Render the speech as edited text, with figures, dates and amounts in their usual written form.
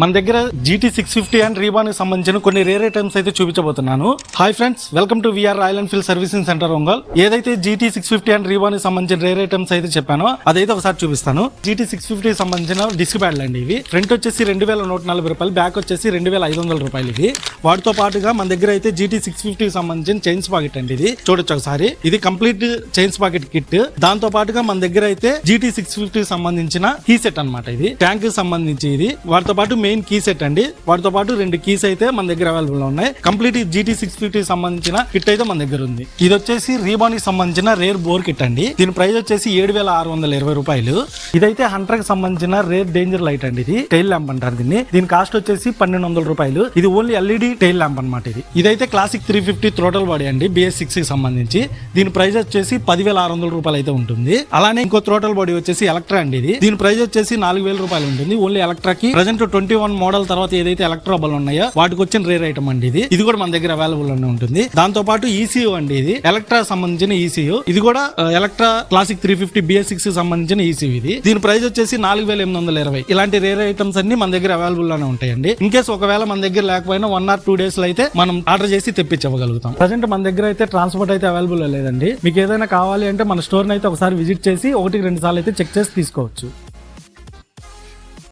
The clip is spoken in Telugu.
మన దగ్గర GT 650 అండ్ రీబాన్ కి సంబంధించిన కొన్ని రేర్ ఐటమ్స్ అయితే చూపించబోతున్నాను. Hi friends, welcome to VR Royal Enfield servicing centre Ongole. ఏదైతే GT 650 అండ్ రీబాన్ కి సంబంధించిన రేర్ ఐటమ్స్ అయితే చెప్పానో అదైతే ఒకసారి చూపిస్తాను. GT 650 కి సంబంధించిన డిస్క్ ప్యాడ్లు అండి ఇవి. ఫ్రంట్ వచ్చేసి 2140 రూపాయలు, బ్యాక్ వచ్చేసి 2500 రూపాయలు. ఇవి వాటితో పాటుగా మన దగ్గర అయితే GT 650 కి సంబంధించిన చైన్స్ పాకెట్ అండి. ఇది చూడొచ్చు ఒకసారి. ఇది కంప్లీట్ చైన్స్ పాకెట్ కిట్. దాంతో పాటుగా మన దగ్గర అయితే GT 650 కి సంబంధించిన కీ సెట్ అనమాట. ఇది ట్యాంక్ కి సంబంధించి ఇది. వాటితో పాటు మెయిన్ కీ సెట్ అండి. వాటితో పాటు 2 కీస్ అయితే మన దగ్గర అవైలబుల్ లో ఉన్నాయి. కంప్లీట్ GT 650 సంబంధించిన కిట్ అయితే మన దగ్గర ఉంది. ఇది వచ్చేసి రీబాన్ కి సంబంధించిన రేర్ బోర్ కిట్ అండి. దీని ప్రైస్ వచ్చేసి 7620 రూపాయలు. ఇదైతే హంటర్ కి సంబంధించిన రేర్ డేంజర్ లైట్ అండి. ఇది టైల్ ల్యాంప్ అంటారు దీన్ని. దీని కాస్ట్ వచ్చేసి 1200 రూపాయలు. ఇది ఓన్లీ LED టైల్ ల్యాంప్ అనమాట. ఇదైతే క్లాసిక్ 350 థ్రోటల్ బాడీ అండి, BS6 కి సంబంధించి. దీని ప్రైస్ వచ్చేసి 10600 రూపాయలు అయితే ఉంటుంది. అలానే ఇంకో థ్రోటల్ బాడీ వచ్చేసి ఎలక్ట్రా అండి. ఇది దీని ప్రైస్ వచ్చేసి 4000 రూపాయలు ఉంటుంది. ఓన్లీ ఎలక్ట్రాకి ప్రెజెంట్ 21 మోడల్ తర్వాత ఏదైతే ఎలక్ట్రా బల్ ఉన్నాయో వాటికి వచ్చిన రేర్ ఐటమ్ అండి. ఇది కూడా మన దగ్గర అవైలబుల్ లోనే ఉంటుంది. దాంతో పాటు ECU అండి. ఇది ఎలక్ట్రా సంబంధించిన ECU. ఇది కూడా ఎలక్ట్రా క్లాసిక్ 350 BS6 కి సంబంధించిన ECU. ఇది దీని ప్రైస్ వచ్చేసి 4820. ఇలాంటి రేర్ ఐటమ్స్ అన్ని మన దగ్గర అవైలబుల్ లోనే ఉంటాయండి. ఇన్ కేసు ఒకవేళ మన దగ్గర లేకపోయినా 1 or 2 days లో అయితే మనం ఆర్డర్ చేసి తెప్పించగలుగుతాం. ప్రెజెంట్ మన దగ్గర అయితే ట్రాన్స్పోర్ట్ అయితే అవైలబుల్ లేదండి. మీకు ఏదైనా కావాలి అంటే మన స్టోర్ అయితే ఒకసారి విజిట్ చేసి 1-2 సార్లు అయితే చెక్ చేసి తీసుకోవచ్చు.